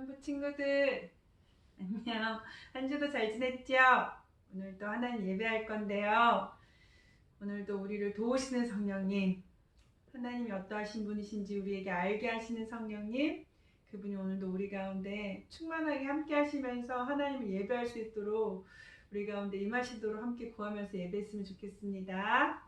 성부 친구들 안녕. 한 주도 잘 지냈죠? 오늘도 하나님 예배할 건데요. 오늘도 우리를 도우시는 성령님, 하나님이 어떠하신 분이신지 우리에게 알게 하시는 성령님, 그분이 오늘도 우리 가운데 충만하게 함께 하시면서 하나님을 예배할 수 있도록 우리 가운데 임하시도록 함께 구하면서 예배했으면 좋겠습니다.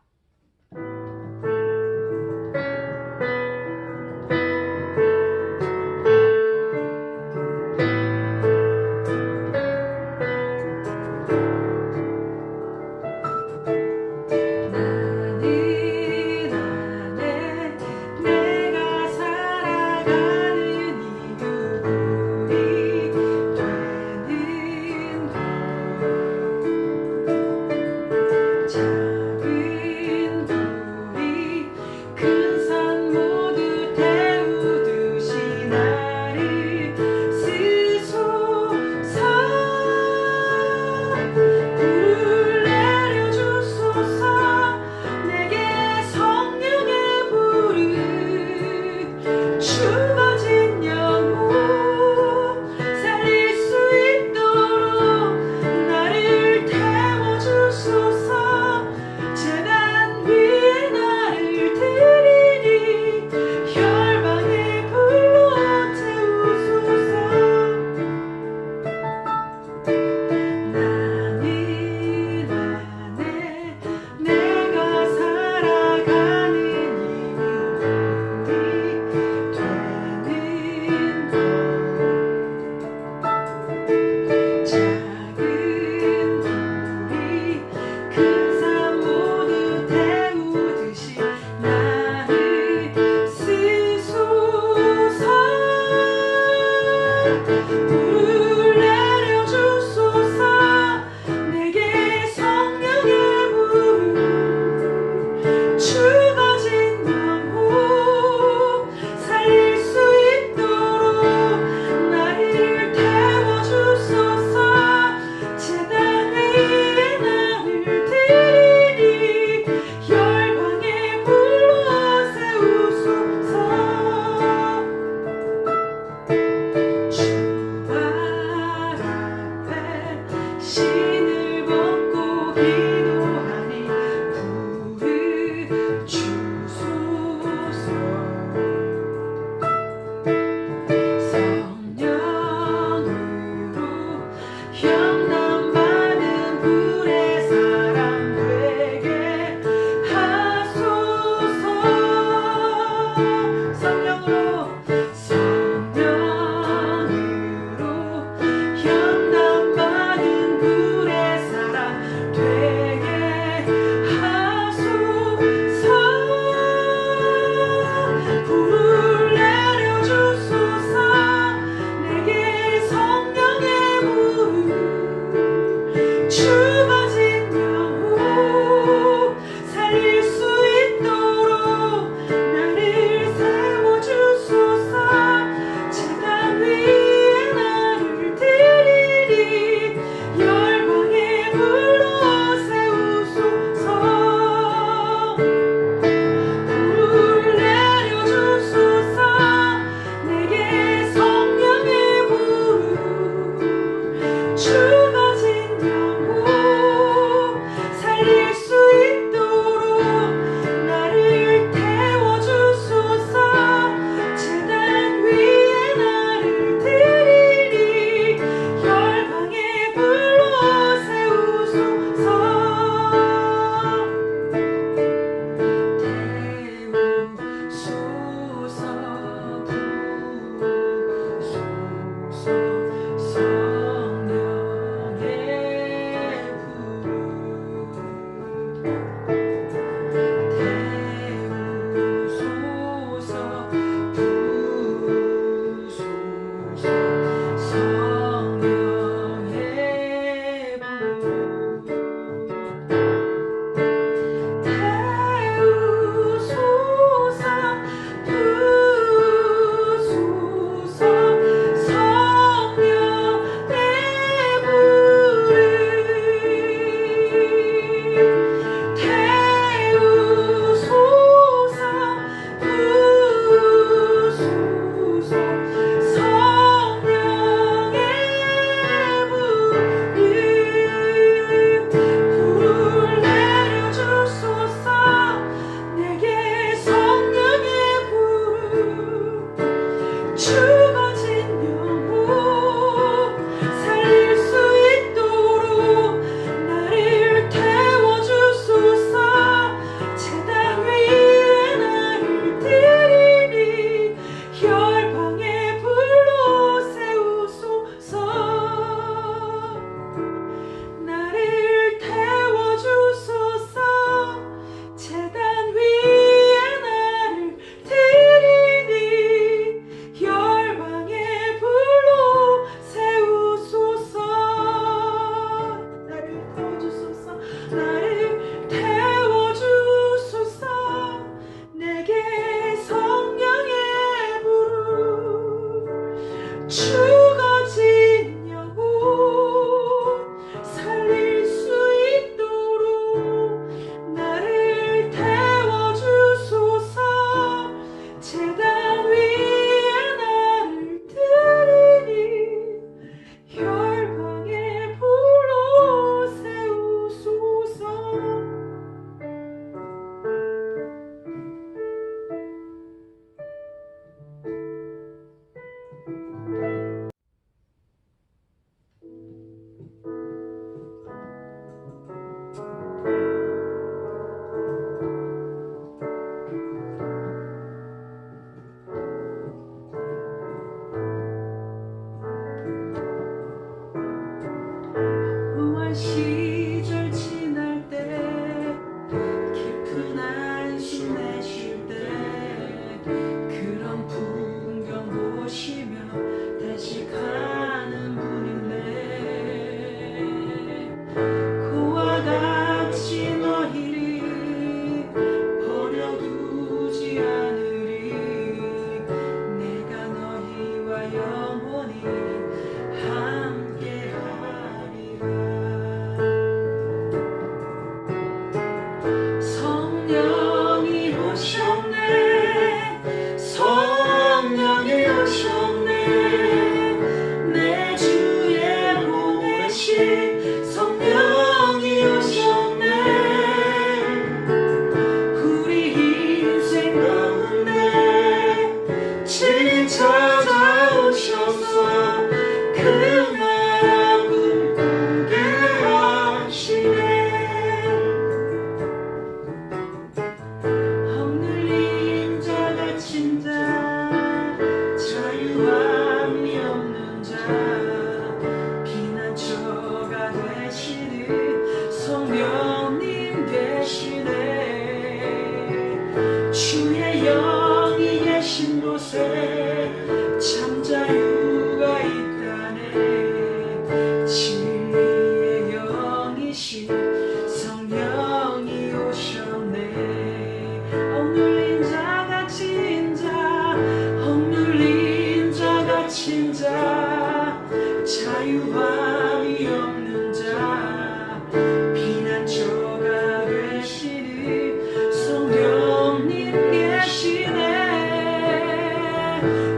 없는 자, 자유함이 없는 자, 피난처가 되시는 성령님 계시네.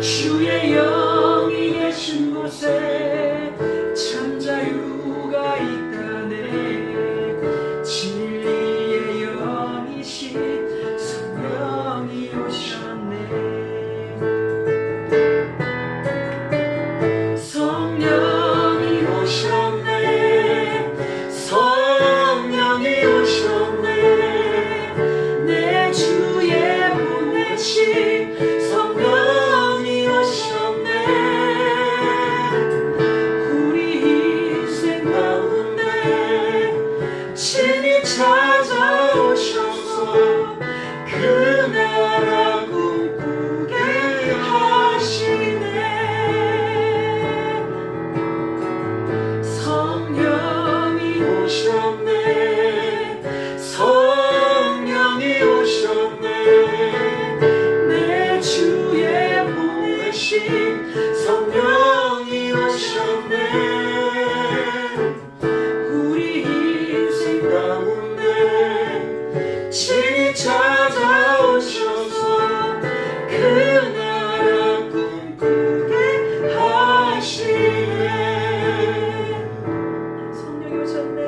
주의 영이 계신 곳에 참 자유가 있다네. 진리의 영이신 성령이 오셨네. 성령이 오셨네. 성령이 오셨네. 내 주에 보내신 성령이 오셨네. 우리 인생 가운데 친히 찾아오셔서 그 나라 꿈꾸게 하시네. 성령이 오셨네. 성령이 오셨네. 내 주에 보내신 성령이 오셨네. 우리 인생 가운데 친히 찾아오셔서 그 나라 꿈꾸게 하시네. 성령이 오셨네.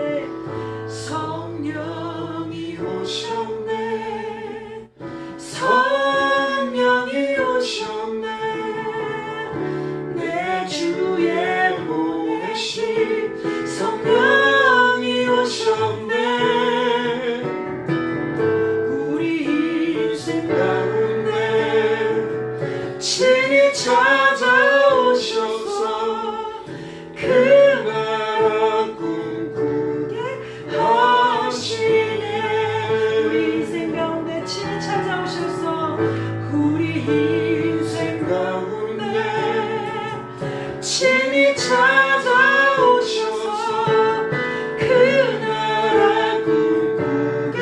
성령이 오셨네. 성령이 오셨네. 내 주에 보내신 성령이 오셨네. 우리 인생 가운데 친히 찾아오셔서 그 나라 꿈꾸게 하시네. 우리 인생 가운데 친히 찾아오셔서 우리 인생 가운데 친히 찾아오셔서 그 나라 꿈꾸게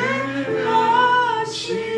하시네.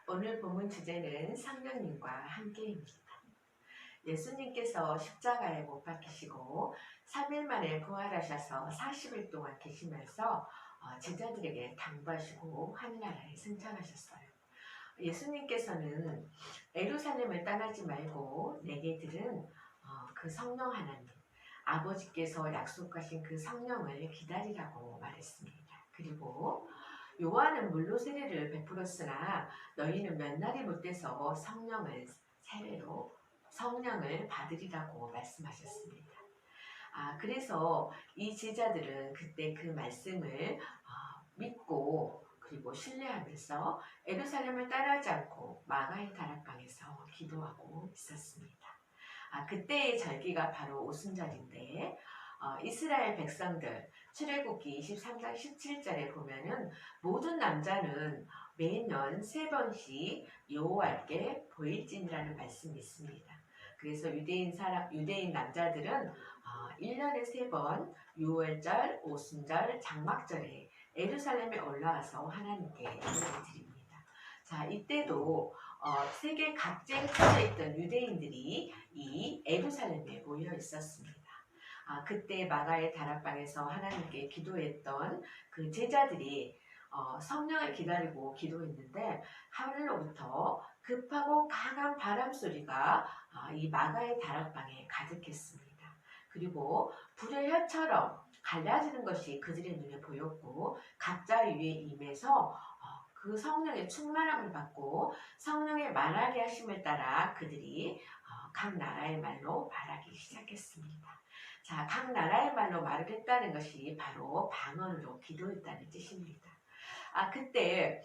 오늘 본문 주제는 성령님과 함께입니다. 예수님께서 십자가에 못 박히시고 3일 만에 부활하셔서 40일 동안 계시면서 제자들에게 당부하시고 하늘나라에 승천하셨어요. 예수님께서는 예루살렘을 떠나지 말고 내게 들은 그 성령 하나님, 아버지께서 약속하신 그 성령을 기다리라고 말했습니다. 그리고 요한은 물로 세례를 베풀었으나 너희는 몇 날이 못돼서 성령을 받으리라고 말씀하셨습니다. 그래서 이 제자들은 그때 그 말씀을 믿고 그리고 신뢰하면서 예루살렘을 따라하지 않고 마가의 다락방에서 기도하고 있었습니다. 그때의 절기가 바로 오순절인데 이스라엘 백성들 출애굽기 23장 17절에 보면은 모든 남자는 매년 3번씩 여호와께 보일진이라는 말씀이 있습니다. 그래서 유대인 남자들은 1년에 3번 유월절, 오순절, 장막절에 예루살렘에 올라와서 하나님께 예배를 드립니다. 자, 이때도 세계 각지에 퍼져 있던 유대인들이 이 예루살렘에 모여 있었습니다. 그때 마가의 다락방에서 하나님께 기도했던 그 제자들이 성령을 기다리고 기도했는데 하늘로부터 급하고 강한 바람 소리가 이 마가의 다락방에 가득했습니다. 그리고 불의 혀처럼 갈라지는 것이 그들의 눈에 보였고 각자 위에 임해서 그 성령의 충만함을 받고 성령의 말하게 하심을 따라 그들이 각 나라의 말로 말하기 시작했습니다. 자, 각 나라의 말로 말을 했다는 것이 바로 방언으로 기도했다는 뜻입니다. 그때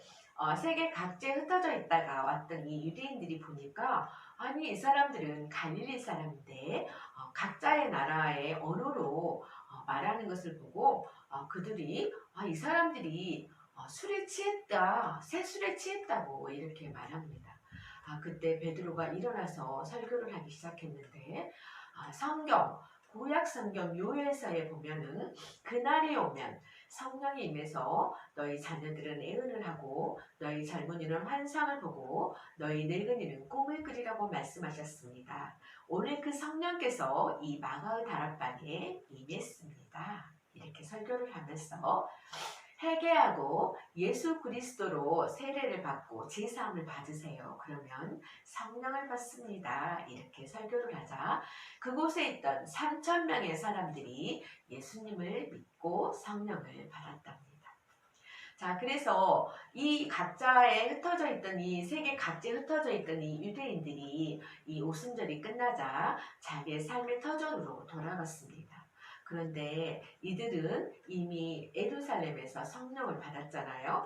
세계 각지에 흩어져 있다가 왔던 이 유대인들이 보니까 아니 이 사람들은 갈릴리 사람인데 각자의 나라의 언어로 말하는 것을 보고 그들이 이 사람들이 술에 취했다, 새술에 취했다고 이렇게 말합니다. 그때 베드로가 일어나서 설교를 하기 시작했는데 구약 성경 요엘서에 보면은 그날이 오면 성령이 임해서 너희 자녀들은 애언을 하고 너희 젊은이는 환상을 보고 너희 늙은이는 꿈을 꾸리라고 말씀하셨습니다. 오늘 그 성령께서 이 마가의 다락방에 임했습니다. 이렇게 설교를 하면서 회개하고 예수 그리스도로 세례를 받고 제사함을 받으세요. 그러면 성령을 받습니다. 이렇게 설교를 하자 그곳에 있던 3,000명의 사람들이 예수님을 믿고 성령을 받았답니다. 자, 그래서 이 각자에 흩어져 있던 이 세계 각지에 흩어져 있던 이 유대인들이 이 오순절이 끝나자 자기의 삶의 터전으로 돌아갔습니다. 그런데 이들은 이미 예루살렘에서 성령을 받았잖아요.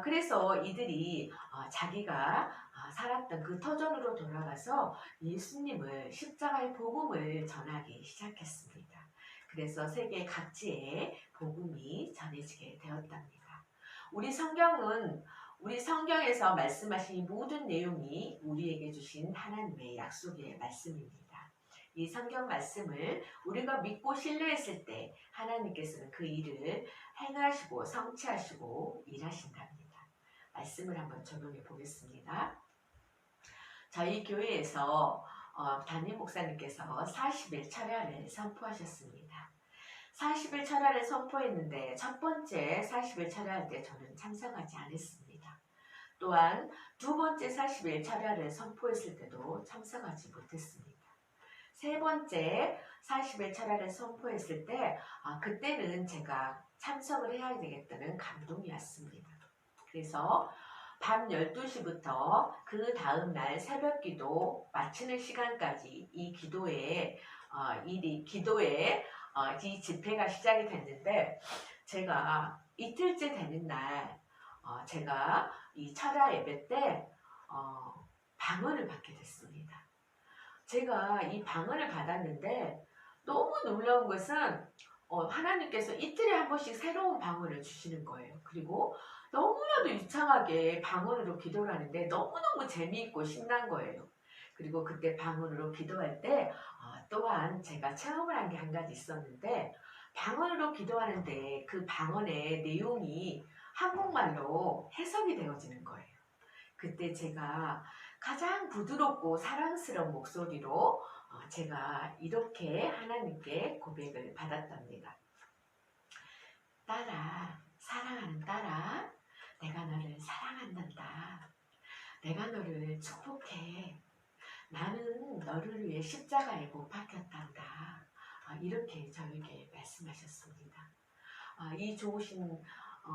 그래서 이들이 자기가 살았던 그 터전으로 돌아가서 예수님을 십자가의 복음을 전하기 시작했습니다. 그래서 세계 각지에 복음이 전해지게 되었답니다. 우리 성경에서 말씀하신 모든 내용이 우리에게 주신 하나님의 약속의 말씀입니다. 이 성경 말씀을 우리가 믿고 신뢰했을 때 하나님께서는 그 일을 행하시고 성취하시고 일하신답니다. 말씀을 한번 적용해 보겠습니다. 저희 교회에서 담임 목사님께서 40일 철야를 선포하셨습니다. 40일 철야를 선포했는데 첫 번째 40일 철야할 때 저는 참석하지 않았습니다. 또한 두 번째 40일 철야를 선포했을 때도 참석하지 못했습니다. 세 번째 40일 철야를 선포했을 때 그때는 제가 참석을 해야 되겠다는 감동이 왔습니다. 그래서 밤 12시부터 그 다음날 새벽 기도 마치는 시간까지 이 기도에 이 집회가 시작이 됐는데 제가 이틀째 되는 날 제가 이 철야 예배 때 방언을 받게 됐습니다. 제가 이 방언을 받았는데 너무 놀라운 것은 하나님께서 이틀에 한 번씩 새로운 방언을 주시는 거예요. 그리고 너무나도 유창하게 방언으로 기도를 하는데 너무너무 재미있고 신난 거예요. 그리고 그때 방언으로 기도할 때 또한 제가 체험을 한 게 한 가지 있었는데 방언으로 기도하는데 그 방언의 내용이 한국말로 해석이 되어지는 거예요. 그때 제가 가장 부드럽고 사랑스러운 목소리로 제가 이렇게 하나님께 고백을 받았답니다. 딸아, 사랑하는 딸아, 내가 너를 사랑한단다. 내가 너를 축복해. 나는 너를 위해 십자가에 못 박혔단다. 이렇게 저에게 말씀하셨습니다. 이 좋으신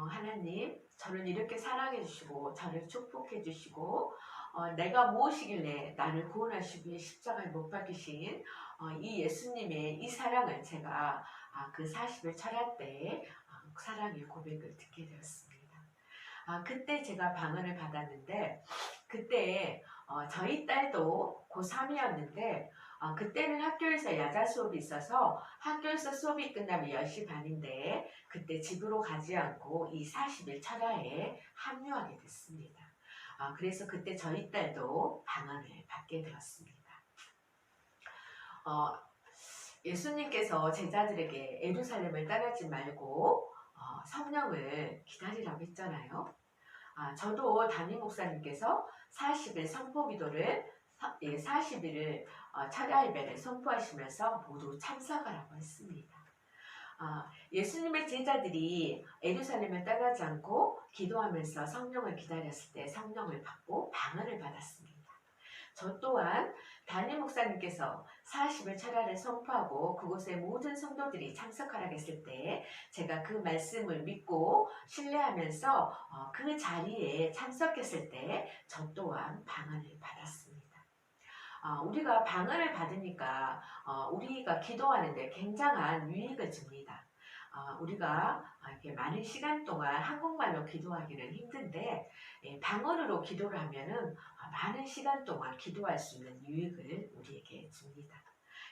하나님, 저를 이렇게 사랑해 주시고 저를 축복해 주시고 내가 무엇이길래 나를 구원하시기 위해 십자가에 못 박히신 이 예수님의 이 사랑을 제가 그 40일 철야 때 사랑의 고백을 듣게 되었습니다. 그때 제가 방언을 받았는데 그때 저희 딸도 고3이었는데 그때는 학교에서 야자 수업이 있어서 학교에서 수업이 끝나면 10시 반인데 그때 집으로 가지 않고 이 40일 철야에 합류하게 됐습니다. 그래서 그때 저희 딸도 방언을 받게 되었습니다. 예수님께서 제자들에게 예루살렘을 떠나지 말고 성령을 기다리라고 했잖아요. 저도 담임 목사님께서 40일 선포 기도를 40일을 철야 예배를 선포하시면서 모두 참석하라고 했습니다. 예수님의 제자들이 예루살렘을 떠나지 않고 기도하면서 성령을 기다렸을 때 성령을 받고 방언을 받았습니다. 저 또한 담임 목사님께서 40일 철야를 선포하고 그곳에 모든 성도들이 참석하라고 했을 때 제가 그 말씀을 믿고 신뢰하면서 그 자리에 참석했을 때 저 또한 방언을 받았습니다. 우리가 방언을 받으니까 우리가 기도하는데 굉장한 유익을 줍니다. 우리가 이렇게 많은 시간 동안 한국말로 기도하기는 힘든데 방언으로 기도를 하면은 많은 시간 동안 기도할 수 있는 유익을 우리에게 줍니다.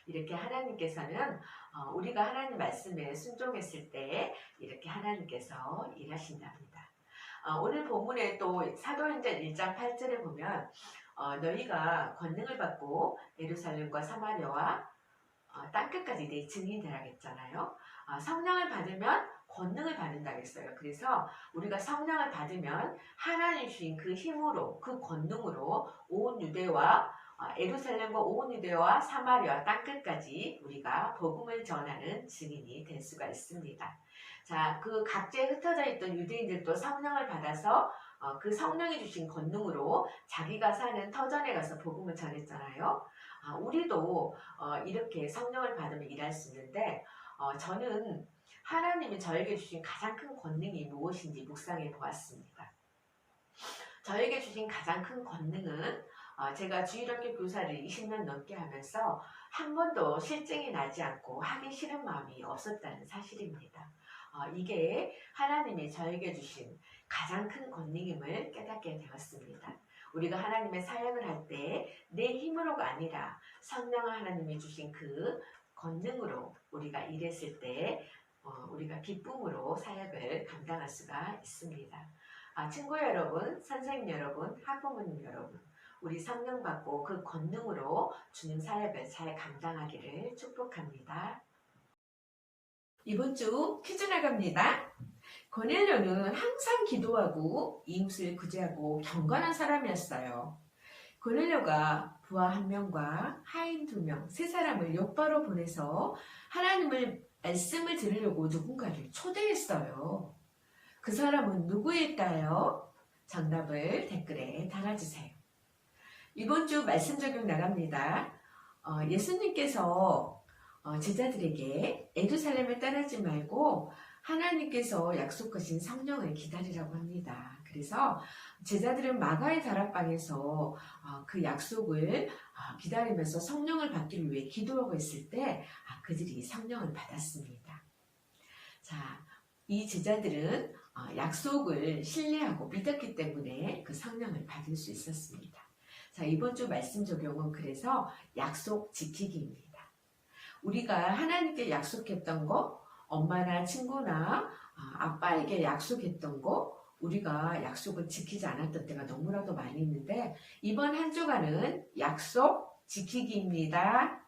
이렇게 하나님께서는 우리가 하나님 말씀에 순종했을 때 이렇게 하나님께서 일하신답니다. 오늘 본문에 또 사도행전 1장 8절에 보면 너희가 권능을 받고 예루살렘과 사마리아와 땅끝까지 내 증인이 되라겠잖아요. 성령을 받으면 권능을 받는다고 했어요. 그래서 우리가 성령을 받으면 하나님 주신 그 힘으로 그 권능으로 온 유대와 예루살렘과 온 유대와 사마리아 땅끝까지 우리가 복음을 전하는 증인이 될 수가 있습니다. 자, 그 각지에 흩어져 있던 유대인들도 성령을 받아서 그 성령이 주신 권능으로 자기가 사는 터전에 가서 복음을 전했잖아요. 우리도 이렇게 성령을 받으면 일할 수 있는데 저는 하나님이 저에게 주신 가장 큰 권능이 무엇인지 묵상해 보았습니다. 저에게 주신 가장 큰 권능은 제가 주일학교 교사를 20년 넘게 하면서 한 번도 실증이 나지 않고 하기 싫은 마음이 없었다는 사실입니다. 이게 하나님이 저에게 주신 가장 큰 권능임을 깨닫게 되었습니다. 우리가 하나님의 사역을 할 때 내 힘으로가 아니라 성령 하나님이 주신 그 권능으로 우리가 일했을 때 우리가 기쁨으로 사역을 감당할 수가 있습니다. 친구 여러분, 선생님 여러분, 학부모님 여러분, 우리 성령 받고 그 권능으로 주님 사역을 잘 감당하기를 축복합니다. 이번 주 퀴즈 나갑니다. 고넬료는 항상 기도하고 이웃을 구제하고 경건한 사람이었어요. 고넬료가 부하 1명과 하인 2명, 3사람을 요바로 보내서 하나님의 말씀을 들으려고 누군가를 초대했어요. 그 사람은 누구일까요? 정답을 댓글에 달아주세요. 이번 주 말씀 적용 나갑니다. 예수님께서 제자들에게 예루살렘을 떠나지 말고 하나님께서 약속하신 성령을 기다리라고 합니다. 그래서 제자들은 마가의 다락방에서 그 약속을 기다리면서 성령을 받기를 위해 기도하고 있을 때 그들이 성령을 받았습니다. 자, 이 제자들은 약속을 신뢰하고 믿었기 때문에 그 성령을 받을 수 있었습니다. 자, 이번 주 말씀 적용은 그래서 약속 지키기입니다. 우리가 하나님께 약속했던 거, 엄마나 친구나 아빠에게 약속했던 거, 우리가 약속을 지키지 않았던 때가 너무나도 많이 있는데 이번 한 주간은 약속 지키기입니다.